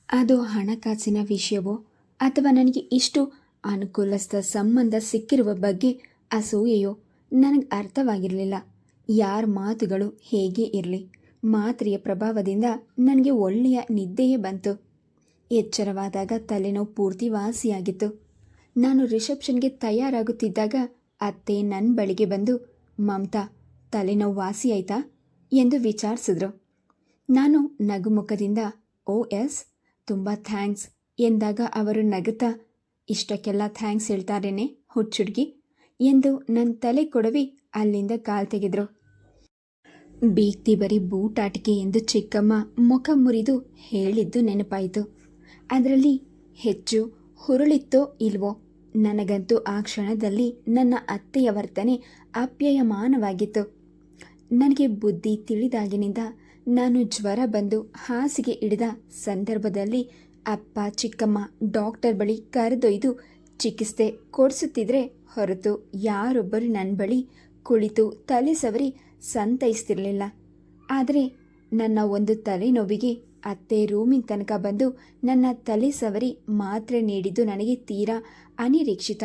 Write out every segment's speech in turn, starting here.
ಅದು ಹಣಕಾಸಿನ ವಿಷಯವೋ ಅಥವಾ ನನಗೆ ಇಷ್ಟು ಅನುಕೂಲಸ್ಥ ಸಂಬಂಧ ಸಿಕ್ಕಿರುವ ಬಗ್ಗೆ ಅಸೂಯೆಯೋ ನನಗೆ ಅರ್ಥವಾಗಿರಲಿಲ್ಲ. ಯಾರ ಮಾತುಗಳು ಹೇಗೆ ಇರಲಿ, ಮಾತ್ರೆಯ ಪ್ರಭಾವದಿಂದ ನನಗೆ ಒಳ್ಳೆಯ ನಿದ್ದೆಯೇ ಬಂತು. ಎಚ್ಚರವಾದಾಗ ತಲೆನೋವು ಪೂರ್ತಿ ವಾಸಿಯಾಗಿತ್ತು. ನಾನು ರಿಸೆಪ್ಷನ್ಗೆ ತಯಾರಾಗುತ್ತಿದ್ದಾಗ ಅತ್ತೆ ನನ್ನ ಬಳಿಗೆ ಬಂದು, ಮಮತಾ, ತಲೆನೋವು ವಾಸಿಯಾಯ್ತಾ ಎಂದು ವಿಚಾರಿಸಿದ್ರು. ನಾನು ನಗುಮುಖದಿಂದ ಓ ಎಸ್, ತುಂಬ ಥ್ಯಾಂಕ್ಸ್ ಎಂದಾಗ ಅವರು ನಗುತ್ತಾ, ಇಷ್ಟಕ್ಕೆಲ್ಲ ಥ್ಯಾಂಕ್ಸ್ ಹೇಳ್ತಾರೇನೆ ಹುಚ್ಚುಡ್ಗಿ ಎಂದು ನನ್ನ ತಲೆ ಕೊಡವಿ ಅಲ್ಲಿಂದ ಕಾಲ್ ತೆಗೆದ್ರು. ಬೀಗ್ತಿ ಬರೀ ಬೂಟಾಟಿಕೆ ಎಂದು ಚಿಕ್ಕಮ್ಮ ಮುಖ ಮುರಿದು ಹೇಳಿದ್ದು ನೆನಪಾಯಿತು. ಅದರಲ್ಲಿ ಹೆಚ್ಚು ಹುರುಳಿತ್ತೋ ಇಲ್ವೋ, ನನಗಂತೂ ಆ ಕ್ಷಣದಲ್ಲಿ ನನ್ನ ಅತ್ತೆಯ ವರ್ತನೆ ಅಪ್ಯಾಯಮಾನವಾಗಿತ್ತು. ನನಗೆ ಬುದ್ಧಿ ತಿಳಿದಾಗಿನಿಂದ ನಾನು ಜ್ವರ ಬಂದು ಹಾಸಿಗೆ ಹಿಡಿದ ಸಂದರ್ಭದಲ್ಲಿ ಅಪ್ಪ ಚಿಕ್ಕಮ್ಮ ಡಾಕ್ಟರ್ ಬಳಿ ಕರೆದೊಯ್ದು ಚಿಕಿತ್ಸೆ ಕೊಡಿಸುತ್ತಿದ್ರೆ ಹೊರತು ಯಾರೊಬ್ಬರು ನನ್ನ ಬಳಿ ಕುಳಿತು ತಲೆ ಸವರಿ ಸಂತೈಸ್ತಿರಲಿಲ್ಲ. ಆದರೆ ನನ್ನ ಒಂದು ತಲೆನೋವಿಗೆ ಅತ್ತೆ ರೂಮಿನ ತನಕ ಬಂದು ನನ್ನ ತಲೆ ಸವರಿ ಮಾತ್ರೆ ನೀಡಿದ್ದು ನನಗೆ ತೀರಾ ಅನಿರೀಕ್ಷಿತ.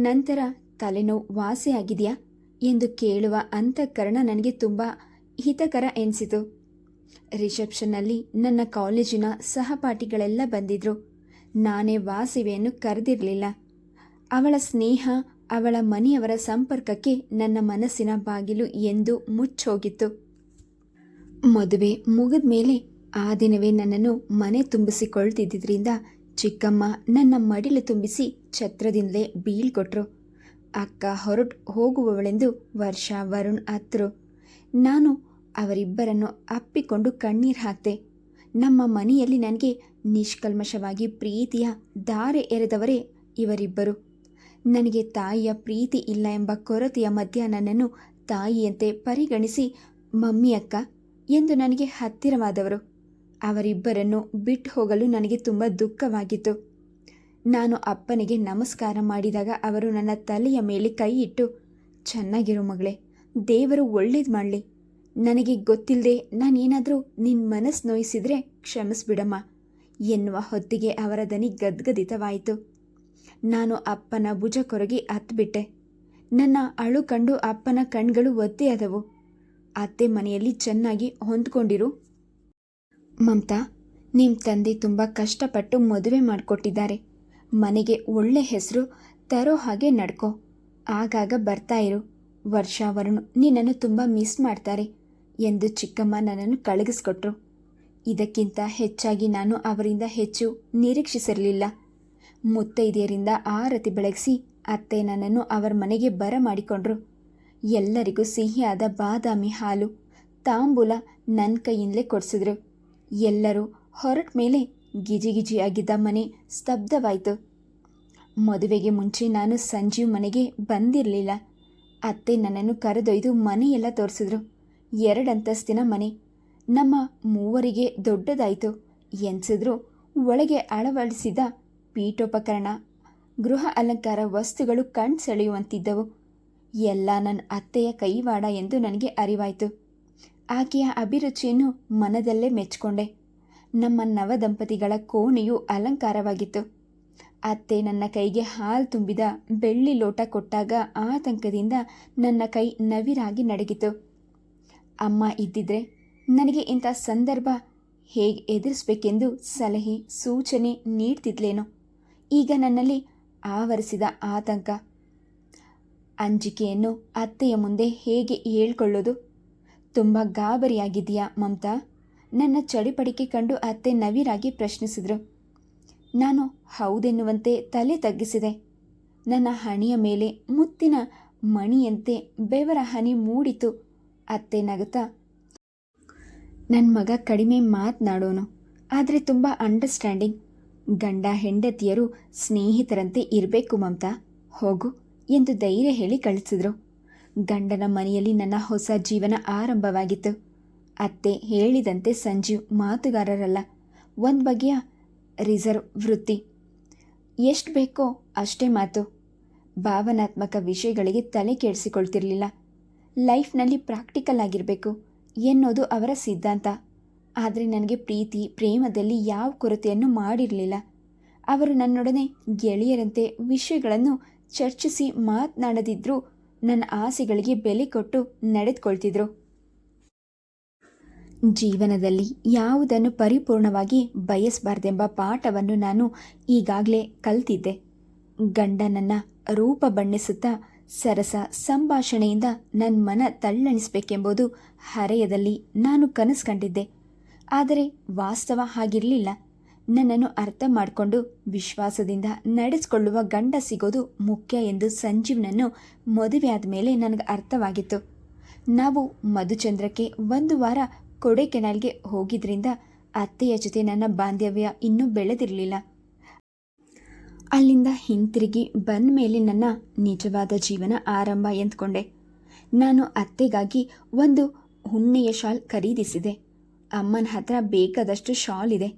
ನಂತರ ತಲೆನೋವು ವಾಸಿಯಾಗಿದೆಯಾ ಎಂದು ಕೇಳುವ ಅಂತಃಕರಣ ನನಗೆ ತುಂಬ ಹಿತಕರ ಎನಿಸಿತು. ರಿಸೆಪ್ಷನ್ನಲ್ಲಿ ನನ್ನ ಕಾಲೇಜಿನ ಸಹಪಾಠಿಗಳೆಲ್ಲ ಬಂದಿದ್ದರು. ನಾನೇ ವಾಸವಿಯನ್ನು ಕರೆದಿರಲಿಲ್ಲ. ಅವಳ ಸ್ನೇಹ, ಅವಳ ಮನೆಯವರ ಸಂಪರ್ಕಕ್ಕೆ ನನ್ನ ಮನಸ್ಸಿನ ಬಾಗಿಲು ಎಂದೂ ಮುಚ್ಚೋಗಿತ್ತು. ಮದುವೆ ಮುಗಿದ ಮೇಲೆ ಆ ದಿನವೇ ನನ್ನನ್ನು ಮನೆ ತುಂಬಿಸಿಕೊಳ್ತಿದ್ದರಿಂದ ಚಿಕ್ಕಮ್ಮ ನನ್ನ ಮಡಿಲು ತುಂಬಿಸಿ ಛತ್ರದಿಂದಲೇ ಬೀಳ್ಕೊಟ್ರು. ಅಕ್ಕ ಹೊರಟು ಹೋಗುವವಳೆಂದು ವರ್ಷ, ವರುಣ್ ಅತ್ತರು. ನಾನು ಅವರಿಬ್ಬರನ್ನು ಅಪ್ಪಿಕೊಂಡು ಕಣ್ಣೀರು ಹಾಕ್ತೆ. ನಮ್ಮ ಮನೆಯಲ್ಲಿ ನನಗೆ ನಿಷ್ಕಲ್ಮಶವಾಗಿ ಪ್ರೀತಿಯ ಧಾರೆ ಎರೆದವರೇ ಇವರಿಬ್ಬರು. ನನಗೆ ತಾಯಿಯ ಪ್ರೀತಿ ಇಲ್ಲ ಎಂಬ ಕೊರತೆಯ ಮಧ್ಯ ನನ್ನನ್ನು ತಾಯಿಯಂತೆ ಪರಿಗಣಿಸಿ ಮಮ್ಮಿ ಅಕ್ಕ ಎಂದು ನನಗೆ ಹತ್ತಿರವಾದವರು. ಅವರಿಬ್ಬರನ್ನು ಬಿಟ್ಟು ಹೋಗಲು ನನಗೆ ತುಂಬ ದುಃಖವಾಗಿತ್ತು. ನಾನು ಅಪ್ಪನಿಗೆ ನಮಸ್ಕಾರ ಮಾಡಿದಾಗ ಅವರು ನನ್ನ ತಲೆಯ ಮೇಲೆ ಕೈ ಇಟ್ಟು, ಚೆನ್ನಾಗಿರು ಮಗಳೇ, ದೇವರು ಒಳ್ಳೇದು ಮಾಡಲಿ, ನನಗೆ ಗೊತ್ತಿಲ್ಲದೆ ನಾನೇನಾದರೂ ನಿನ್ನ ಮನಸ್ಸು ನೋಯಿಸಿದರೆ ಕ್ಷಮಿಸ್ಬಿಡಮ್ಮ ಎನ್ನುವ ಹೊತ್ತಿಗೆ ಅವರ ದನಿ ಗದ್ಗದಿತವಾಯಿತು. ನಾನು ಅಪ್ಪನ ಭುಜ ಕೊರಗಿ ಹತ್ಬಿಟ್ಟೆ. ನನ್ನ ಅಳು ಕಂಡು ಅಪ್ಪನ ಕಣ್ಗಳು ಒದ್ದೆಯಾದವು. ಅತ್ತೆ ಮನೆಯಲ್ಲಿ ಚೆನ್ನಾಗಿ ಹೊಂದ್ಕೊಂಡಿರು ಮಮತಾ, ನಿಮ್ಮ ತಂದೆ ತುಂಬ ಕಷ್ಟಪಟ್ಟು ಮದುವೆ ಮಾಡಿಕೊಟ್ಟಿದ್ದಾರೆ. ಮನೆಗೆ ಒಳ್ಳೆ ಹೆಸರು ತರೋ ಹಾಗೆ ನಡ್ಕೋ. ಆಗಾಗ ಬರ್ತಾ ಇರು. ವರ್ಷ, ವರುಣ್ ನಿನ್ನನ್ನು ತುಂಬ ಮಿಸ್ ಮಾಡ್ತಾರೆ ಎಂದು ಚಿಕ್ಕಮ್ಮ ನನ್ನನ್ನು ಕಳಗಿಸ್ಕೊಟ್ರು. ಇದಕ್ಕಿಂತ ಹೆಚ್ಚಾಗಿ ನಾನು ಅವರಿಂದ ಹೆಚ್ಚು ನಿರೀಕ್ಷಿಸಿರಲಿಲ್ಲ. ಮುತ್ತೈದೆಯರಿಂದ ಆರತಿ ಬೆಳಗಿಸಿ ಅತ್ತೆ ನನ್ನನ್ನು ಅವರ ಮನೆಗೆ ಬರಮಾಡಿಕೊಂಡ್ರು. ಎಲ್ಲರಿಗೂ ಸಿಹಿಯಾದ ಬಾದಾಮಿ ಹಾಲು, ತಾಂಬೂಲ ನನ್ನ ಕೈಯಿಂದಲೇ ಕೊಡಿಸಿದ್ರು. ಎಲ್ಲರೂ ಹೊರಟ ಮೇಲೆ ಗಿಜಿಗಿಜಿಯಾಗಿದ್ದ ಮನೆ ಸ್ತಬ್ಧವಾಯಿತು. ಮದುವೆಗೆ ಮುಂಚೆ ನಾನು ಸಂಜೀವ್ ಮನೆಗೆ ಬಂದಿರಲಿಲ್ಲ. ಅತ್ತೆ ನನ್ನನ್ನು ಕರೆದೊಯ್ದು ಮನೆಯೆಲ್ಲ ತೋರಿಸಿದ್ರು. 2 ಅಂತಸ್ತಿನ ಮನೆ. ನಮ್ಮ ಮೂವರಿಗೆ ದೊಡ್ಡದಾಯಿತು ಎನ್ಸಿದ್ರು. ಒಳಗೆ ಅಳವಡಿಸಿದ ಪೀಠೋಪಕರಣ, ಗೃಹ ಅಲಂಕಾರ ವಸ್ತುಗಳು ಕಣ್ ಸೆಳೆಯುವಂತಿದ್ದವು. ಎಲ್ಲ ನನ್ನ ಅತ್ತೆಯ ಕೈವಾಡ ಎಂದು ನನಗೆ ಅರಿವಾಯಿತು. ಆಕೆಯ ಅಭಿರುಚಿಯನ್ನು ಮನದಲ್ಲೇ ಮೆಚ್ಚಿಕೊಂಡೆ. ನಮ್ಮ ನವದಂಪತಿಗಳ ಕೋಣೆಯು ಅಲಂಕಾರವಾಗಿತ್ತು. ಅತ್ತೆ ನನ್ನ ಕೈಗೆ ಹಾಲು ತುಂಬಿದ ಬೆಳ್ಳಿ ಲೋಟ ಕೊಟ್ಟಾಗ ಆತಂಕದಿಂದ ನನ್ನ ಕೈ ನವಿರಾಗಿ ನಡಗಿತು. ಅಮ್ಮ ಇದ್ದಿದ್ರೆ ನನಗೆ ಇಂಥ ಸಂದರ್ಭ ಹೇಗೆ ಎದುರಿಸಬೇಕೆಂದು ಸಲಹೆ ಸೂಚನೆ ನೀಡ್ತಿದ್ಲೇನೋ. ಈಗ ನನ್ನಲ್ಲಿ ಆವರಿಸಿದ ಆತಂಕ, ಅಂಜಿಕೆಯನ್ನು ಅತ್ತೆಯ ಮುಂದೆ ಹೇಗೆ ಹೇಳ್ಕೊಳ್ಳೋದು? ತುಂಬ ಗಾಬರಿಯಾಗಿದೆಯಾ ಮಮತಾ? ನನ್ನ ಚಡಿಪಡಿಕೆ ಕಂಡು ಅತ್ತೆ ನವಿರಾಗಿ ಪ್ರಶ್ನಿಸಿದರು. ನಾನು ಹೌದೆನ್ನುವಂತೆ ತಲೆ ತಗ್ಗಿಸಿದೆ. ನನ್ನ ಹಣೆಯ ಮೇಲೆ ಮುತ್ತಿನ ಮಣಿಯಂತೆ ಬೆವರ ಹನಿ ಮೂಡಿತು. ಅತ್ತೆ ನಗುತ್ತಾ, ನನ್ನ ಮಗ ಕಡಿಮೆ ಮಾತನಾಡೋನು, ಆದರೆ ತುಂಬ ಅಂಡರ್ಸ್ಟ್ಯಾಂಡಿಂಗ್. ಗಂಡ ಹೆಂಡತಿಯರು ಸ್ನೇಹಿತರಂತೆ ಇರಬೇಕು ಮಮತಾ, ಹೋಗು ಎಂದು ಧೈರ್ಯ ಹೇಳಿ ಕಳಿಸಿದ್ರು. ಗಂಡನ ಮನೆಯಲ್ಲಿ ನನ್ನ ಹೊಸ ಜೀವನ ಆರಂಭವಾಗಿತ್ತು. ಅತ್ತೆ ಹೇಳಿದಂತೆ ಸಂಜೀವ್ ಮಾತುಗಾರರಲ್ಲ, ಒಂದು ಬಗೆಯ ರಿಸರ್ವ್ ವೃತ್ತಿ. ಎಷ್ಟು ಬೇಕೋ ಅಷ್ಟೇ ಮಾತು. ಭಾವನಾತ್ಮಕ ವಿಷಯಗಳಿಗೆ ತಲೆ ಕೆಡಿಸಿಕೊಳ್ತಿರಲಿಲ್ಲ. ಲೈಫ್ನಲ್ಲಿ ಪ್ರಾಕ್ಟಿಕಲ್ ಆಗಿರಬೇಕು ಎನ್ನೋದು ಅವರ ಸಿದ್ಧಾಂತ. ಆದರೆ ನನಗೆ ಪ್ರೀತಿ ಪ್ರೇಮದಲ್ಲಿ ಯಾವ ಕೊರತೆಯನ್ನು ಮಾಡಿರಲಿಲ್ಲ. ಅವರು ನನ್ನೊಡನೆ ಗೆಳೆಯರಂತೆ ವಿಷಯಗಳನ್ನು ಚರ್ಚಿಸಿ ಮಾತನಾಡದಿದ್ದರೂ ನನ್ನ ಆಸೆಗಳಿಗೆ ಬೆಲೆ ಕೊಟ್ಟು ನಡೆದುಕೊಳ್ತಿದ್ರು. ಜೀವನದಲ್ಲಿ ಯಾವುದನ್ನು ಪರಿಪೂರ್ಣವಾಗಿ ಬಯಸಬಾರ್ದೆಂಬ ಪಾಠವನ್ನು ನಾನು ಈಗಾಗಲೇ ಕಲ್ತಿದ್ದೆ. ಗಂಡನನ್ನು ರೂಪ ಬಣ್ಣಿಸುತ್ತಾ ಸರಸ ಸಂಭಾಷಣೆಯಿಂದ ನನ್ನ ಮನ ತಲ್ಲಣಿಸಬೇಕೆಂಬುದು ಹರೆಯದಲ್ಲಿ ನಾನು ಕನಸು ಕಂಡಿದ್ದೆ. ಆದರೆ ವಾಸ್ತವ ಹಾಗಿರಲಿಲ್ಲ. ನನ್ನನ್ನು ಅರ್ಥ ಮಾಡಿಕೊಂಡು ವಿಶ್ವಾಸದಿಂದ ನಡೆಸಿಕೊಳ್ಳುವ ಗಂಡ ಸಿಗೋದು ಮುಖ್ಯ ಎಂದು ಸಂಜೀವ್ನನ್ನು ಮದುವೆಯಾದ ಮೇಲೆ ನನಗೆ ಅರ್ಥವಾಗಿತ್ತು. ನಾವು ಮಧುಚಂದ್ರಕ್ಕೆ 1 ವಾರ ಕೊಡೆಕೆನಾಲ್ಗೆ ಹೋಗಿದ್ರಿಂದ ಅತ್ತೆಯ ಜೊತೆ ನನ್ನ ಬಾಂಧವ್ಯ ಇನ್ನೂ ಬೆಳೆದಿರಲಿಲ್ಲ. ಅಲ್ಲಿಂದ ಹಿಂತಿರುಗಿ ಬಂದ ಮೇಲೆ ನನ್ನ ನಿಜವಾದ ಜೀವನ ಆರಂಭ ಎಂದ್ಕೊಂಡೆ. ನಾನು ಅತ್ತೆಗಾಗಿ ಒಂದು ಹುಣ್ಣೆಯ ಶಾಲ್ ಖರೀದಿಸಿದೆ. ಅಮ್ಮನ ಹತ್ರ ಬೇಕಾದಷ್ಟು ಶಾಲ್ ಇದೆ.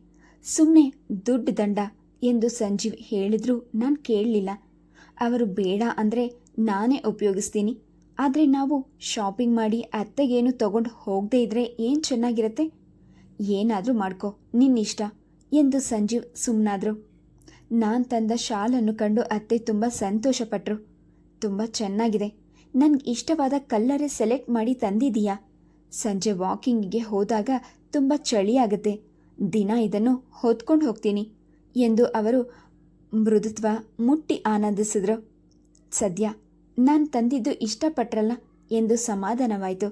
ಸುಮ್ಮನೆ ದುಡ್ಡು ದಂಡ ಎಂದು ಸಂಜೀವ್ ಹೇಳಿದ್ರು ನಾನು ಕೇಳಲಿಲ್ಲ. ಅವರು ಬೇಡ ಅಂದರೆ ನಾನೇ ಉಪಯೋಗಿಸ್ತೀನಿ, ಆದರೆ ನಾವು ಶಾಪಿಂಗ್ ಮಾಡಿ ಅತ್ತೆಗೇನು ತಗೊಂಡು ಹೋಗದೇ ಇದ್ರೆ ಏನು ಚೆನ್ನಾಗಿರುತ್ತೆ? ಏನಾದರೂ ಮಾಡ್ಕೊ, ನಿನ್ನಿಷ್ಟ ಎಂದು ಸಂಜೀವ್ ಸುಮ್ಮನಾದರು. ನಾನು ತಂದ ಶಾಲನ್ನು ಕಂಡು ಅತ್ತೆ ತುಂಬ ಸಂತೋಷಪಟ್ಟರು. ತುಂಬ ಚೆನ್ನಾಗಿದೆ, ನನಗೆ ಇಷ್ಟವಾದ ಕಲ್ಲರೇ ಸೆಲೆಕ್ಟ್ ಮಾಡಿ ತಂದಿದ್ದೀಯಾ? ಸಂಜೆ ವಾಕಿಂಗಿಗೆ ಹೋದಾಗ ತುಂಬ ಚಳಿ ಆಗುತ್ತೆ, ದಿನ ಇದನ್ನು ಹೊತ್ಕೊಂಡು ಹೋಗ್ತೀನಿ ಎಂದು ಅವರು ಮೃದುತ್ವ ಮುಟ್ಟಿ ಆನಂದಿಸಿದ್ರು. ಸದ್ಯ ನಾನು ತಂದಿದ್ದು ಇಷ್ಟಪಟ್ರಲ್ಲ ಎಂದು ಸಮಾಧಾನವಾಯಿತು.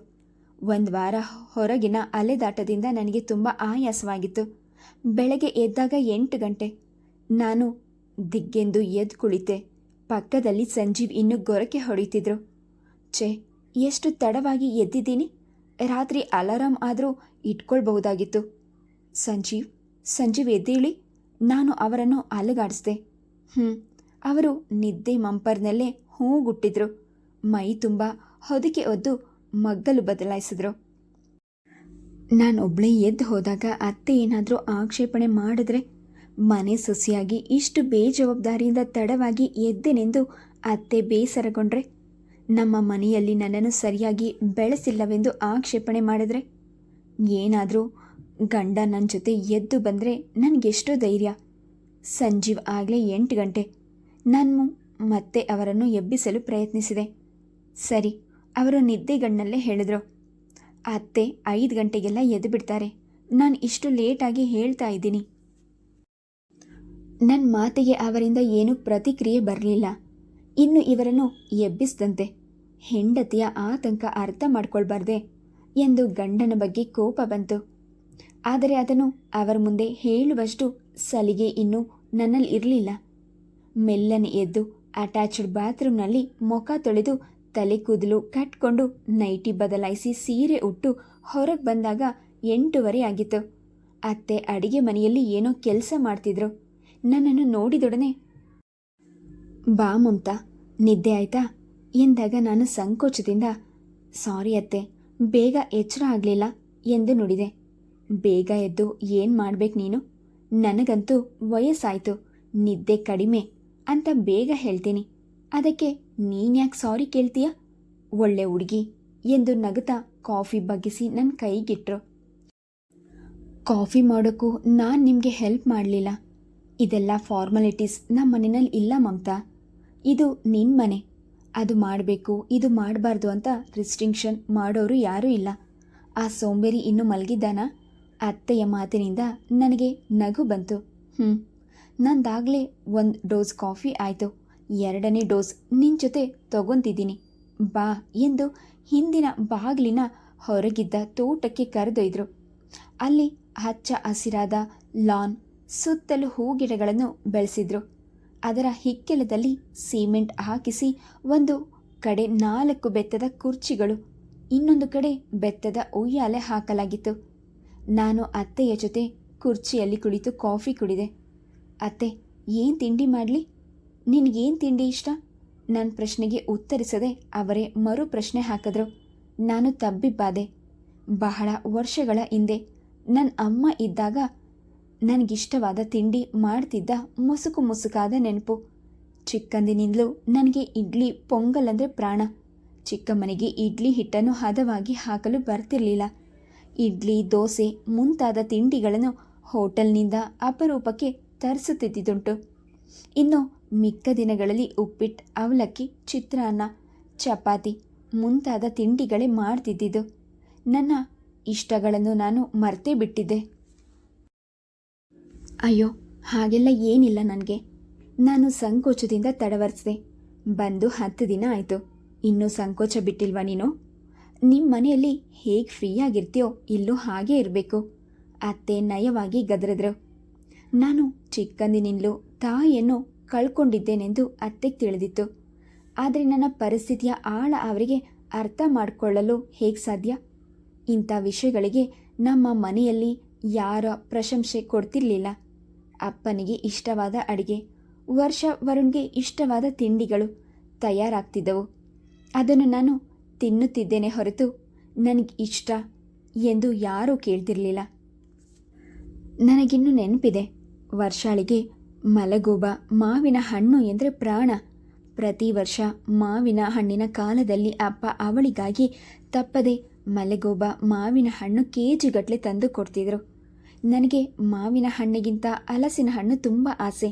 1 ವಾರ ಹೊರಗಿನ ಅಲೆದಾಟದಿಂದ ನನಗೆ ತುಂಬ ಆಯಾಸವಾಗಿತ್ತು. ಬೆಳಗ್ಗೆ ಎದ್ದಾಗ 8 ಗಂಟೆ. ನಾನು ದಿಗ್ಗೆಂದು ಎದ್ದು ಕುಳಿತೆ. ಪಕ್ಕದಲ್ಲಿ ಸಂಜೀವ್ ಇನ್ನೂ ಗೊರಕೆ ಹೊಡೆಯುತ್ತಿದ್ರು. ಛೇ, ಎಷ್ಟು ತಡವಾಗಿ ಎದ್ದಿದ್ದೀನಿ. ರಾತ್ರಿ ಅಲಾರಾಮ್ ಆದರೂ ಇಟ್ಕೊಳ್ಬಹುದಾಗಿತ್ತು. ಸಂಜೀವ್ ಎದ್ದೇಳಿ. ನಾನು ಅವರನ್ನು ಅಲುಗಾಡಿಸಿದೆ. ಅವರು ನಿದ್ದೆ ಮಂಪರ್ನಲ್ಲೇ ಹೂಗುಟ್ಟಿದ್ರು. ಮೈ ತುಂಬ ಹೊದಿಕೆ ಒದ್ದು ಮಗ್ಗಲು ಬದಲಾಯಿಸಿದ್ರು. ನಾನೊಬ್ಬಳೇ ಎದ್ದು ಹೋದಾಗ ಅತ್ತೆ ಏನಾದರೂ ಆಕ್ಷೇಪಣೆ ಮಾಡಿದ್ರೆ, ಮನೆ ಸೊಸೆಯಾಗಿ ಇಷ್ಟು ಬೇಜವಾಬ್ದಾರಿಯಿಂದ ತಡವಾಗಿ ಎದ್ದೆನೆಂದು ಅತ್ತೆ ಬೇಸರಗೊಂಡ್ರೆ, ನಮ್ಮ ಮನೆಯಲ್ಲಿ ನನ್ನನ್ನು ಸರಿಯಾಗಿ ಬೆಳೆಸಿಲ್ಲವೆಂದು ಆಕ್ಷೇಪಣೆ ಮಾಡಿದ್ರೆ, ಏನಾದರೂ ಗಂಡ ನನ್ನ ಜೊತೆ ಎದ್ದು ಬಂದರೆ ನನಗೆಷ್ಟು ಧೈರ್ಯ. ಸಂಜೀವ್ ಆಗಲೇ 8 ಗಂಟೆ. ನಾನು ಮತ್ತೆ ಅವರನ್ನು ಎಬ್ಬಿಸಲು ಪ್ರಯತ್ನಿಸಿದೆ. ಸರಿ, ಅವರು ನಿದ್ದೆಗಣ್ಣಲ್ಲೇ ಹೇಳಿದ್ರು. ಅತ್ತೆ 5 ಗಂಟೆಗೆಲ್ಲ ಎದ್ದು ಬಿಡ್ತಾರೆ. ನಾನು ಇಷ್ಟು ಲೇಟಾಗಿ ಹೇಳ್ತಾ ಇದ್ದೀನಿ. ನನ್ನ ಮಾತಿಗೆ ಅವರಿಂದ ಏನೂ ಪ್ರತಿಕ್ರಿಯೆ ಬರಲಿಲ್ಲ. ಇನ್ನು ಇವರನ್ನು ಎಬ್ಬಿಸಿದಂತೆ. ಹೆಂಡತಿಯ ಆತಂಕ ಅರ್ಥ ಮಾಡ್ಕೊಳ್ಬಾರ್ದೆ ಎಂದು ಗಂಡನ ಬಗ್ಗೆ ಕೋಪ ಬಂತು. ಆದರೆ ಅದನ್ನು ಅವರ ಮುಂದೆ ಹೇಳುವಷ್ಟು ಸಲಿಗೆ ಇನ್ನೂ ನನ್ನಲ್ಲಿ ಇರಲಿಲ್ಲ. ಮೆಲ್ಲನೆ ಎದ್ದು ಅಟ್ಯಾಚ್ಡ್ ಬಾತ್ರೂಮ್ನಲ್ಲಿ ಮುಖ ತೊಳೆದು ತಲೆ ಕೂದಲು ಕಟ್ಕೊಂಡು ನೈಟಿ ಬದಲಾಯಿಸಿ ಸೀರೆ ಉಟ್ಟು ಹೊರಗೆ ಬಂದಾಗ 8:30 ಆಗಿತ್ತು. ಅತ್ತೆ ಅಡಿಗೆ ಮನೆಯಲ್ಲಿ ಏನೋ ಕೆಲಸ ಮಾಡ್ತಿದ್ರು. ನನ್ನನ್ನು ನೋಡಿದೊಡನೆ ಬಾ ಮಮತಾ, ನಿದ್ದೆ ಆಯ್ತಾ ಎಂದಾಗ ನಾನು ಸಂಕೋಚದಿಂದ ಸಾರಿ ಅತ್ತೆ, ಬೇಗ ಎಚ್ಚರ ಆಗಲಿಲ್ಲ ಎಂದು ನುಡಿದೆ. ಬೇಗ ಎದ್ದು ಏನು ಮಾಡ್ಬೇಕು ನೀನು? ನನಗಂತೂ ವಯಸ್ಸಾಯಿತು, ನಿದ್ದೆ ಕಡಿಮೆ ಅಂತ ಬೇಗ ಹೇಳ್ತೀನಿ. ಅದಕ್ಕೆ ನೀನ್ಯಾಕೆ ಸಾರಿ ಕೇಳ್ತೀಯ? ಒಳ್ಳೆ ಹುಡುಗಿ ಎಂದು ನಗುತ್ತಾ ಕಾಫಿ ಬಗ್ಗಿಸಿ ನನ್ನ ಕೈಗಿಟ್ರು. ಕಾಫಿ ಮಾಡೋಕ್ಕೂ ನಾನು ನಿಮಗೆ ಹೆಲ್ಪ್ ಮಾಡಲಿಲ್ಲ. ಇದೆಲ್ಲ ಫಾರ್ಮಾಲಿಟೀಸ್ ನಮ್ಮ ಮನೆಯಲ್ಲಿ ಇಲ್ಲ ಮಮತಾ. ಇದು ನಿನ್ನ ಮನೆ. ಅದು ಮಾಡಬೇಕು ಇದು ಮಾಡಬಾರ್ದು ಅಂತ ರಿಸ್ಟ್ರಿಕ್ಷನ್ ಮಾಡೋರು ಯಾರೂ ಇಲ್ಲ. ಆ ಸೋಂಬೇರಿ ಇನ್ನೂ ಮಲಗಿದ್ದಾನ? ಅತ್ತೆಯ ಮಾತಿನಿಂದ ನನಗೆ ನಗು ಬಂತು. ನಂದಾಗಲೇ 1 ಡೋಸ್ ಕಾಫಿ ಆಯಿತು. 2ನೇ ಡೋಸ್ ನಿನ್ನ ಜೊತೆ ತಗೊಂತಿದ್ದೀನಿ ಬಾ ಎಂದು ಹಿಂದಿನ ಬಾಗಿಲಿನ ಹೊರಗಿದ್ದ ತೋಟಕ್ಕೆ ಕರೆದೊಯ್ದರು. ಅಲ್ಲಿ ಹಚ್ಚ ಹಸಿರಾದ ಲಾನ್, ಸುತ್ತಲೂ ಹೂಗಿಡಗಳನ್ನು ಬೆಳೆಸಿದ್ರು. ಅದರ ಹಿಕ್ಕೆಲದಲ್ಲಿ ಸಿಮೆಂಟ್ ಹಾಕಿಸಿ ಒಂದು ಕಡೆ 4 ಬೆತ್ತದ ಕುರ್ಚಿಗಳು, ಇನ್ನೊಂದು ಕಡೆ ಬೆತ್ತದ ಉಯ್ಯಾಲೆ ಹಾಕಲಾಗಿತ್ತು. ನಾನು ಅತ್ತೆಯ ಜೊತೆ ಕುರ್ಚಿಯಲ್ಲಿ ಕುಳಿತು ಕಾಫಿ ಕುಡಿದೆ. ಅತ್ತೆ, ಏನು ತಿಂಡಿ ಮಾಡಲಿ? ನಿನಗೇನು ತಿಂಡಿ ಇಷ್ಟ? ನನ್ನ ಪ್ರಶ್ನೆಗೆ ಉತ್ತರಿಸದೆ ಅವರೇ ಮರು ಪ್ರಶ್ನೆ ಹಾಕಿದ್ರು. ನಾನು ತಬ್ಬಿಬ್ಬಾದೆ. ಬಹಳ ವರ್ಷಗಳ ಹಿಂದೆ ನನ್ನ ಅಮ್ಮ ಇದ್ದಾಗ ನನಗಿಷ್ಟವಾದ ತಿಂಡಿ ಮಾಡ್ತಿದ್ದ ಮುಸುಕು ಮುಸುಕಾದ ನೆನಪು. ಚಿಕ್ಕಂದಿನಿಂದಲೂ ನನಗೆ ಇಡ್ಲಿ ಪೊಂಗಲ್ ಅಂದರೆ ಪ್ರಾಣ. ಚಿಕ್ಕಮ್ಮನಿಗೆ ಇಡ್ಲಿ ಹಿಟ್ಟನ್ನು ಹದವಾಗಿ ಹಾಕಲು ಬರ್ತಿರಲಿಲ್ಲ. ಇಡ್ಲಿ, ದೋಸೆ ಮುಂತಾದ ತಿಂಡಿಗಳನ್ನು ಹೋಟೆಲ್ನಿಂದ ಅಪರೂಪಕ್ಕೆ ತರಿಸುತ್ತಿದ್ದುದುಂಟು. ಇನ್ನು ಮಿಕ್ಕ ದಿನಗಳಲ್ಲಿ ಉಪ್ಪಿಟ್ಟು, ಅವಲಕ್ಕಿ, ಚಿತ್ರಾನ್ನ, ಚಪಾತಿ ಮುಂತಾದ ತಿಂಡಿಗಳೇ ಮಾಡ್ತಿದ್ದಿದ್ದು. ನನ್ನ ಇಷ್ಟಗಳನ್ನು ನಾನು ಮರ್ತೇ ಬಿಟ್ಟಿದ್ದೆ. ಅಯ್ಯೋ, ಹಾಗೆಲ್ಲ ಏನಿಲ್ಲ ನನಗೆ. ನಾನು ಸಂಕೋಚದಿಂದ ತಡವರಿಸಿದೆ. ಬಂದು 10 ದಿನ ಆಯಿತು. ಇನ್ನೂ ಸಂಕೋಚ ಬಿಟ್ಟಿಲ್ವಾ ನೀನು? ನಿಮ್ಮ ಮನೆಯಲ್ಲಿ ಹೇಗೆ ಫ್ರೀಯಾಗಿರ್ತೀಯೋ ಇಲ್ಲೂ ಹಾಗೇ ಇರಬೇಕು. ಅತ್ತೆ ನಯವಾಗಿ ಗದರಿದ್ರು. ನಾನು ಚಿಕ್ಕಂದಿನಿಂದಲೂ ತಾಯಿಯನ್ನು ಕಳ್ಕೊಂಡಿದ್ದೇನೆಂದು ಅತ್ತೆಗೆ ತಿಳಿದಿತ್ತು. ಆದರೆ ನನ್ನ ಪರಿಸ್ಥಿತಿಯ ಆಳ ಅವರಿಗೆ ಅರ್ಥ ಮಾಡಿಕೊಳ್ಳಲು ಹೇಗೆ ಸಾಧ್ಯ? ಇಂಥ ವಿಷಯಗಳಿಗೆ ನಮ್ಮ ಮನೆಯಲ್ಲಿ ಯಾರ ಪ್ರಶಂಸೆ ಕೊಡ್ತಿರ್ಲಿಲ್ಲ. ಅಪ್ಪನಿಗೆ ಇಷ್ಟವಾದ ಅಡಿಗೆ, ವರುಣ್ಗೆ ಇಷ್ಟವಾದ ತಿಂಡಿಗಳು ತಯಾರಾಗ್ತಿದ್ದವು. ಅದನ್ನು ನಾನು ತಿನ್ನುತ್ತಿದ್ದೇನೆ ಹೊರತು ನನಗೆ ಇಷ್ಟ ಎಂದು ಯಾರೂ ಕೇಳ್ತಿರ್ಲಿಲ್ಲ. ನನಗಿನ್ನೂ ನೆನಪಿದೆ, ವರ್ಷಾಳಿಗೆ ಮಲಗೋಬ ಮಾವಿನ ಹಣ್ಣು ಎಂದರೆ ಪ್ರಾಣ. ಪ್ರತಿ ವರ್ಷ ಮಾವಿನ ಹಣ್ಣಿನ ಕಾಲದಲ್ಲಿ ಅಪ್ಪ ಅವಳಿಗಾಗಿ ತಪ್ಪದೆ ಮಲಗೋಬ ಮಾವಿನ ಹಣ್ಣು ಕೆಜಿಗಟ್ಟಲೆ ತಂದು ಕೊಡ್ತಿದ್ರು. ನನಗೆ ಮಾವಿನ ಹಣ್ಣಿಗಿಂತ ಹಲಸಿನ ಹಣ್ಣು ತುಂಬ ಆಸೆ.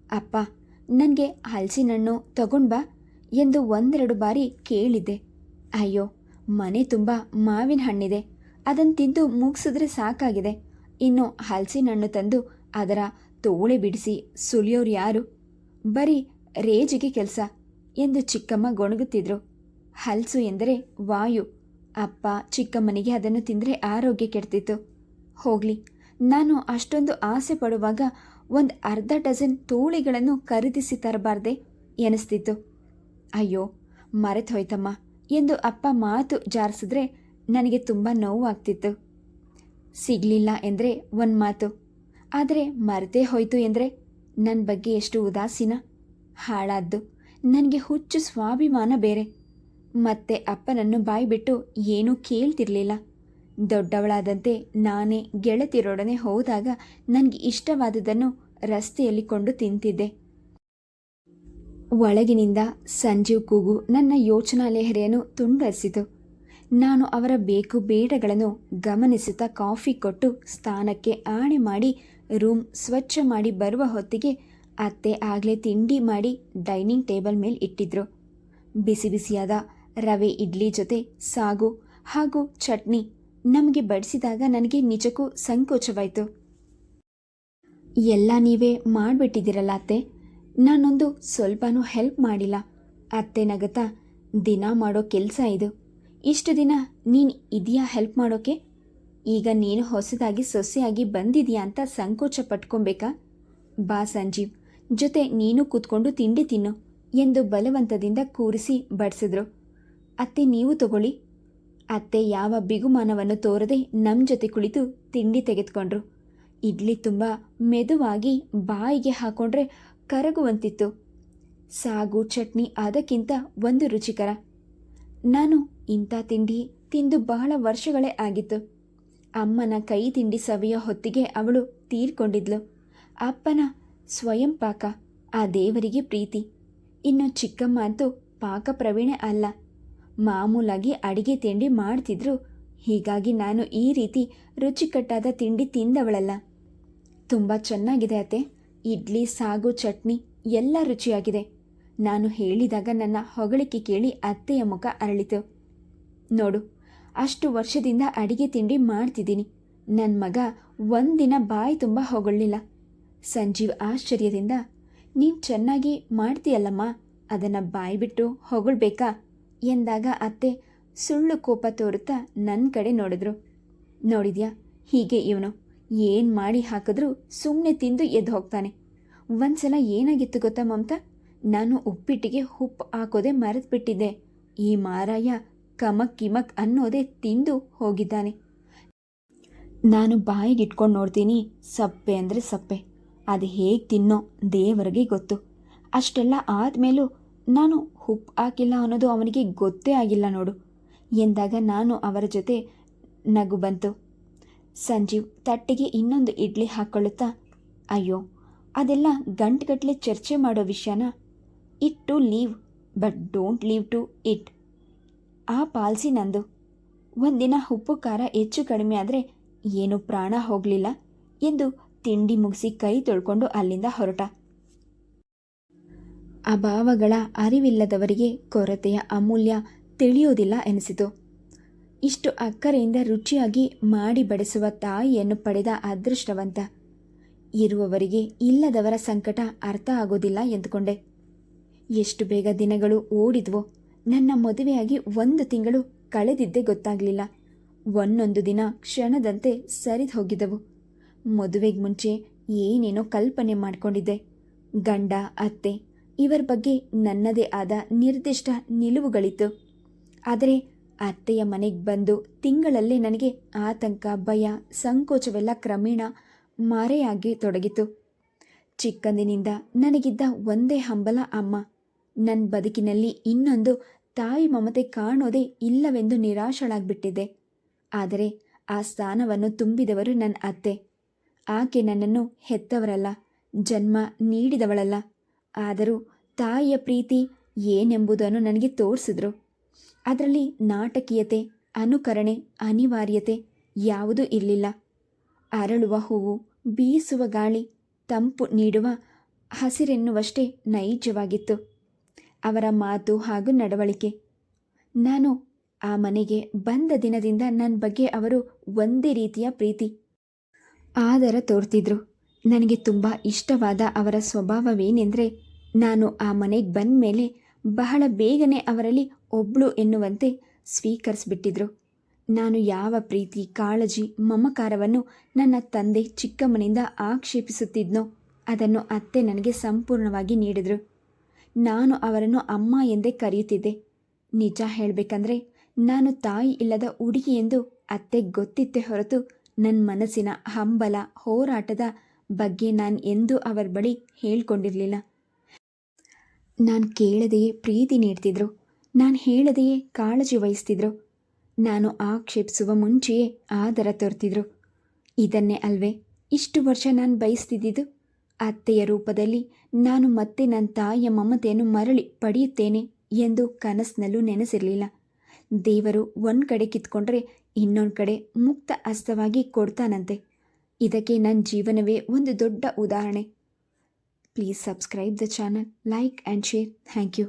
ಅಪ್ಪ, ನನಗೆ ಹಲಸಿನ ಹಣ್ಣು ತಗೊಂಡು ಬಾ ಎಂದು 1-2 ಬಾರಿ ಕೇಳಿದ್ದೆ. ಅಯ್ಯೋ, ಮನೆ ತುಂಬ ಮಾವಿನ ಹಣ್ಣಿದೆ, ಅದನ್ನು ತಿಂದು ಮುಗಿಸಿದ್ರೆ ಸಾಕಾಗಿದೆ. ಇನ್ನು ಹಲಸಿನ ಹಣ್ಣು ತಂದು ಅದರ ತೋಳೆ ಬಿಡಿಸಿ ಸುಲಿಯೋರು ಯಾರು? ಬರೀ ರೇಜಿಗೆ ಕೆಲಸ ಎಂದು ಚಿಕ್ಕಮ್ಮ ಗೊಣಗುತ್ತಿದ್ರು. ಹಲಸು ಎಂದರೆ ವಾಯು. ಅಪ್ಪ ಚಿಕ್ಕಮ್ಮನಿಗೆ ಅದನ್ನು ತಿಂದರೆ ಆರೋಗ್ಯ ಕೆಡ್ತಿತ್ತು. ಹೋಗಲಿ, ನಾನು ಅಷ್ಟೊಂದು ಆಸೆ ಪಡುವಾಗ 1/2 ಡಜನ್ ತೋಳೆಗಳನ್ನು ಖರೀದಿಸಿ ತರಬಾರ್ದೆ ಎನಿಸ್ತಿತ್ತು. ಅಯ್ಯೋ, ಮರೆತು ಹೋಯ್ತಮ್ಮ ಎಂದು ಅಪ್ಪ ಮಾತು ಜಾರಿಸಿದ್ರೆ ನನಗೆ ತುಂಬ ನೋವಾಗ್ತಿತ್ತು. ಸಿಗಲಿಲ್ಲ ಎಂದರೆ ಒಂದು ಮಾತು, ಆದರೆ ಮರೆತೇ ಹೋಯ್ತು ಎಂದರೆ ನನ್ನ ಬಗ್ಗೆ ಎಷ್ಟು ಉದಾಸೀನ. ಹಾಳಾದ್ದು ನನಗೆ ಹುಚ್ಚು ಸ್ವಾಭಿಮಾನ ಬೇರೆ. ಮತ್ತೆ ಅಪ್ಪನನ್ನು ಬಾಯ್ಬಿಟ್ಟು ಏನೂ ಕೇಳ್ತಿರ್ಲಿಲ್ಲ. ದೊಡ್ಡವಳಾದಂತೆ ನಾನೇ ಗೆಳತಿಯರೊಡನೆ ಹೋದಾಗ ನನಗೆ ಇಷ್ಟವಾದುದನ್ನು ರಸ್ತೆಯಲ್ಲಿ ಕೊಂಡು ತಿಂತಿದ್ದೆ. ಒಳಗಿನಿಂದ ಸಂಜೀವ್ ಕೂಗು ನನ್ನ ಯೋಚನಾ ಲೆಹರಿಯನ್ನು ತುಂಡರಿಸಿತು. ನಾನು ಅವರ ಬೇಕು ಬೇಡಗಳನ್ನು ಗಮನಿಸುತ್ತಾ ಕಾಫಿ ಕೊಟ್ಟು ಸ್ಥಾನಕ್ಕೆ ಆಣೆ ಮಾಡಿ ರೂಮ್ ಸ್ವಚ್ಛ ಮಾಡಿ ಬರುವ ಹೊತ್ತಿಗೆ ಅತ್ತೆ ಆಗಲೇ ತಿಂಡಿ ಮಾಡಿ ಡೈನಿಂಗ್ ಟೇಬಲ್ ಮೇಲೆ ಇಟ್ಟಿದ್ರು. ಬಿಸಿ ಬಿಸಿಯಾದ ರವೆ ಇಡ್ಲಿ ಜೊತೆ ಸಾಗು ಹಾಗೂ ಚಟ್ನಿ ನಮಗೆ ಬಡಿಸಿದಾಗ ನನಗೆ ನಿಜಕ್ಕೂ ಸಂಕೋಚವಾಯಿತು. ಎಲ್ಲ ನೀವೇ ಮಾಡಿಬಿಟ್ಟಿದ್ದೀರಲ್ಲ ಅತ್ತೆ, ನಾನೊಂದು ಸ್ವಲ್ಪನೂ ಹೆಲ್ಪ್ ಮಾಡಿಲ್ಲ. ಅತ್ತೆ ನಗತಾ, ದಿನ ಮಾಡೋ ಕೆಲಸ ಇದು. ಇಷ್ಟು ದಿನ ನೀನು ಇದೆಯಾ ಹೆಲ್ಪ್ ಮಾಡೋಕ್ಕೆ? ಈಗ ನೀನು ಹೊಸದಾಗಿ ಸೊಸೆಯಾಗಿ ಬಂದಿದೆಯಾ ಅಂತ ಸಂಕೋಚ ಪಟ್ಕೊಬೇಕಾ? ಬಾ ಸಂಜೀವ್, ಜೊತೆ ನೀನು ಕೂತ್ಕೊಂಡು ತಿಂಡಿ ತಿನ್ನು ಎಂದು ಬಲವಂತದಿಂದ ಕೂರಿಸಿ ಬಡಿಸಿದ್ರು. ಅತ್ತೆ, ನೀವು ತಗೊಳ್ಳಿ. ಅತ್ತೆ ಯಾವ ಬಿಗುಮಾನವನ್ನು ತೋರದೆ ನಮ್ಮ ಜೊತೆ ಕುಳಿತು ತಿಂಡಿ ತೆಗೆದುಕೊಂಡ್ರು. ಇಡ್ಲಿ ತುಂಬ ಮೆದುವಾಗಿ ಬಾಯಿಗೆ ಹಾಕೊಂಡ್ರೆ ಕರಗುವಂತಿತ್ತು. ಸಾಗು ಚಟ್ನಿ ಅದಕ್ಕಿಂತ ಒಂದು ರುಚಿಕರ. ನಾನು ಇಂಥ ತಿಂಡಿ ತಿಂದು ಬಹಳ ವರ್ಷಗಳೇ ಆಗಿತ್ತು. ಅಮ್ಮನ ಕೈ ತಿಂಡಿ ಸವಿಯೋ ಹೊತ್ತಿಗೆ ಅವಳು ತೀರ್ಕೊಂಡಿದ್ಲು. ಅಪ್ಪನ ಸ್ವಯಂ ಪಾಕ ಆ ದೇವರಿಗೆ ಪ್ರೀತಿ. ಇನ್ನು ಚಿಕ್ಕಮ್ಮ ಅಂತೂ ಪಾಕ ಪ್ರವೀಣೆ ಅಲ್ಲ, ಮಾಮೂಲಾಗಿ ಅಡಿಗೆ ತಿಂಡಿ ಮಾಡ್ತಿದ್ರು. ಹೀಗಾಗಿ ನಾನು ಈ ರೀತಿ ರುಚಿಕಟ್ಟಾದ ತಿಂಡಿ ತಿಂದವಳಲ್ಲ. ತುಂಬ ಚೆನ್ನಾಗಿದೆ ಅತ್ತೆ. ಇಡ್ಲಿ, ಸಾಗು, ಚಟ್ನಿ ಎಲ್ಲ ರುಚಿಯಾಗಿದೆ. ನಾನು ಹೇಳಿದಾಗ ನನ್ನ ಹೊಗಳಿಕೆ ಕೇಳಿ ಅತ್ತೆಯ ಮುಖ ಅರಳಿತು. ನೋಡು, ಅಷ್ಟು ವರ್ಷದಿಂದ ಅಡಿಗೆ ತಿಂಡಿ ಮಾಡ್ತಿದ್ದೀನಿ. ನನ್ನ ಮಗ ಒಂದಿನ ಬಾಯಿ ತುಂಬ ಹೊಗಳಿಲ್ಲ. ಸಂಜೀವ್ ಆಶ್ಚರ್ಯದಿಂದ, ನೀನು ಚೆನ್ನಾಗಿ ಮಾಡ್ತೀಯಲ್ಲಮ್ಮ, ಅದನ್ನು ಬಾಯಿ ಬಿಟ್ಟು ಹೊಗಳ್ಬೇಕಾ ಎಂದಾಗ ಅತ್ತೆ ಸುಳ್ಳು ಕೋಪ ತೋರುತ್ತಾ ನನ್ನ ಕಡೆ ನೋಡಿದ್ರು. ನೋಡಿದ್ಯಾ, ಹೀಗೆ ಇವನು ಏನು ಮಾಡಿ ಹಾಕಿದ್ರೂ ಸುಮ್ಮನೆ ತಿಂದು ಎದ್ದು ಹೋಗ್ತಾನೆ. ಒಂದ್ಸಲ ಏನಾಗಿತ್ತು ಗೊತ್ತಾ ಮಮತಾ, ನಾನು ಉಪ್ಪಿಟ್ಟಿಗೆ ಉಪ್ಪು ಹಾಕೋದೆ ಮರೆತುಬಿಟ್ಟಿದ್ದೆ. ಈ ಮಾರಾಯ ಕಮಕ್ ಕಿಮಕ್ ಅನ್ನೋದೇ ತಿಂದು ಹೋಗಿದ್ದಾನೆ. ನಾನು ಬಾಯಿಗಿಟ್ಕೊಂಡು ನೋಡ್ತೀನಿ, ಸಪ್ಪೆ ಅಂದರೆ ಸಪ್ಪೆ. ಅದು ಹೇಗೆ ತಿನ್ನೋ ದೇವರಿಗೆ ಗೊತ್ತು. ಅಷ್ಟೆಲ್ಲ ಆದಮೇಲೂ ನಾನು ಉಪ್ಪು ಹಾಕಿಲ್ಲ ಅನ್ನೋದು ಅವನಿಗೆ ಗೊತ್ತೇ ಆಗಿಲ್ಲ ನೋಡು ಎಂದಾಗ ನಾನು ಅವರ ಜೊತೆ ನಗು ಬಂತು. ಸಂಜೀವ್ ತಟ್ಟೆಗೆ ಇನ್ನೊಂದು ಇಡ್ಲಿ ಹಾಕ್ಕೊಳ್ಳುತ್ತಾ, ಅಯ್ಯೋ, ಅದೆಲ್ಲ ಗಂಟುಗಟ್ಟಲೆ ಚರ್ಚೆ ಮಾಡೋ ವಿಷಯನ. It to leave but don't leave to it. ಆ ಪಾಲ್ಸಿ ನಂದು. ಒಂದಿನ ಉಪ್ಪು ಖಾರ ಹೆಚ್ಚು ಕಡಿಮೆ ಆದರೆ ಏನು ಪ್ರಾಣ ಹೋಗಲಿಲ್ಲ ಎಂದು ತಿಂಡಿ ಮುಗಿಸಿ ಕೈ ತೊಳ್ಕೊಂಡು ಅಲ್ಲಿಂದ ಹೊರಟ. ಅಭಾವಗಳ ಅರಿವಿಲ್ಲದವರಿಗೆ ಕೊರತೆಯ ಅಮೂಲ್ಯ ತಿಳಿಯೋದಿಲ್ಲ ಎನಿಸಿತು. ಇಷ್ಟು ಅಕ್ಕರೆಯಿಂದ ರುಚಿಯಾಗಿ ಮಾಡಿ ಬಡಿಸುವ ತಾಯಿಯನ್ನು ಪಡೆದ ಅದೃಷ್ಟವಂತ. ಇರುವವರಿಗೆ ಇಲ್ಲದವರ ಸಂಕಟ ಅರ್ಥ ಆಗೋದಿಲ್ಲ ಎಂದುಕೊಂಡೆ. ಎಷ್ಟು ಬೇಗ ದಿನಗಳು ಓಡಿದ್ವೋ. ನನ್ನ ಮದುವೆಯಾಗಿ 1 ತಿಂಗಳು ಕಳೆದಿದ್ದೇ ಗೊತ್ತಾಗಲಿಲ್ಲ. ಒಂದೊಂದು ದಿನ ಕ್ಷಣದಂತೆ ಸರಿದು ಹೋಗಿದ್ದವು. ಮದುವೆಗೆ ಮುಂಚೆ ಏನೇನೋ ಕಲ್ಪನೆ ಮಾಡಿಕೊಂಡಿದ್ದೆ. ಗಂಡ, ಅತ್ತೆ ಇವರ ಬಗ್ಗೆ ನನ್ನದೇ ಆದ ನಿರ್ದಿಷ್ಟ ನಿಲುವುಗಳಿತ್ತು. ಆದರೆ ಅತ್ತೆಯ ಮನೆಗೆ ಬಂದು ತಿಂಗಳಲ್ಲೇ ನನಗೆ ಆತಂಕ, ಭಯ, ಸಂಕೋಚವೆಲ್ಲ ಕ್ರಮೇಣ ಮರೆಯಾಗಿ ತೊಡಗಿತು. ಚಿಕ್ಕಂದಿನಿಂದ ನನಗಿದ್ದ ಒಂದೇ ಹಂಬಲ ಅಮ್ಮ. ನನ್ನ ಬದುಕಿನಲ್ಲಿ ಇನ್ನೊಂದು ತಾಯಿ ಮಮತೆ ಕಾಣೋದೇ ಇಲ್ಲವೆಂದು ನಿರಾಶಳಾಗ್ಬಿಟ್ಟಿದ್ದೆ. ಆದರೆ ಆ ಸ್ಥಾನವನ್ನು ತುಂಬಿದವರು ನನ್ನ ಅತ್ತೆ. ಆಕೆ ನನ್ನನ್ನು ಹೆತ್ತವರಲ್ಲ, ಜನ್ಮ ನೀಡಿದವಳಲ್ಲ. ಆದರೂ ತಾಯಿಯ ಪ್ರೀತಿ ಏನೆಂಬುದನ್ನು ನನಗೆ ತೋರಿಸಿದ್ರು. ಅದರಲ್ಲಿ ನಾಟಕೀಯತೆ, ಅನುಕರಣೆ, ಅನಿವಾರ್ಯತೆ ಯಾವುದೂ ಇರಲಿಲ್ಲ. ಅರಳುವ ಹೂವು, ಬೀಸುವ ಗಾಳಿ, ತಂಪು ನೀಡುವ ಹಸಿರೆನ್ನುವಷ್ಟೇ ನೈಜವಾಗಿತ್ತು ಅವರ ಮಾತು ಹಾಗೂ ನಡವಳಿಕೆ. ನಾನು ಆ ಮನೆಗೆ ಬಂದ ದಿನದಿಂದ ನನ್ನ ಬಗ್ಗೆ ಅವರು ಒಂದೇ ರೀತಿಯ ಪ್ರೀತಿ, ಆದರ ತೋರ್ತಿದ್ರು. ನನಗೆ ತುಂಬ ಇಷ್ಟವಾದ ಅವರ ಸ್ವಭಾವವೇನೆಂದರೆ, ನಾನು ಆ ಮನೆಗೆ ಬಂದ ಮೇಲೆ ಬಹಳ ಬೇಗನೆ ಅವರಲ್ಲಿ ಒಬ್ಳು ಎನ್ನುವಂತೆ ಸ್ವೀಕರಿಸಿಬಿಟ್ಟಿದ್ರು. ನಾನು ಯಾವ ಪ್ರೀತಿ, ಕಾಳಜಿ, ಮಮಕಾರವನ್ನು ನನ್ನ ತಂದೆ ಚಿಕ್ಕಮ್ಮನಿಂದ ಆಕ್ಷೇಪಿಸುತ್ತಿದ್ನೋ ಅದನ್ನು ಅತ್ತೆ ನನಗೆ ಸಂಪೂರ್ಣವಾಗಿ ನೀಡಿದರು. ನಾನು ಅವರನ್ನು ಅಮ್ಮ ಎಂದೇ ಕರೆಯುತ್ತಿದ್ದೆ. ನಿಜ ಹೇಳಬೇಕಂದ್ರೆ ನಾನು ತಾಯಿ ಇಲ್ಲದ ಹುಡುಗಿ ಎಂದು ಅತ್ತೆಗೆ ಗೊತ್ತಿತ್ತೇ ಹೊರತು ನನ್ನ ಮನಸ್ಸಿನ ಹಂಬಲ, ಹೋರಾಟದ ಬಗ್ಗೆ ನಾನು ಎಂದೂ ಅವರ ಬಳಿ ಹೇಳ್ಕೊಂಡಿರಲಿಲ್ಲ. ನಾನು ಕೇಳದೆಯೇ ಪ್ರೀತಿ ನೀಡ್ತಿದ್ರು, ನಾನು ಹೇಳದೆಯೇ ಕಾಳಜಿ ವಹಿಸ್ತಿದ್ರು, ನಾನು ಆಕ್ಷೇಪಿಸುವ ಮುಂಚೆಯೇ ಆದರ ತೋರ್ತಿದ್ರು. ಇದನ್ನೇ ಅಲ್ವೇ ಇಷ್ಟು ವರ್ಷ ನಾನು ಬಯಸ್ತಿದ್ದಿದ್ದು. ಅತ್ತೆಯ ರೂಪದಲ್ಲಿ ನಾನು ಮತ್ತೆ ನನ್ನ ತಾಯಿಯ ಮಮತೆಯನ್ನು ಮರಳಿ ಪಡೆಯುತ್ತೇನೆ ಎಂದು ಕನಸಿನಲ್ಲೂ ನೆನೆಸಿರಲಿಲ್ಲ. ದೇವರು ಒಂದು ಕಡೆ ಕಿತ್ಕೊಂಡ್ರೆ ಇನ್ನೊಂದು ಕಡೆ ಮುಕ್ತ ಹಸ್ತವಾಗಿ ಕೊಡ್ತಾನಂತೆ. ಇದಕ್ಕೆ ನನ್ನ ಜೀವನವೇ ಒಂದು ದೊಡ್ಡ ಉದಾಹರಣೆ. Please subscribe the channel, like and share. Thank you.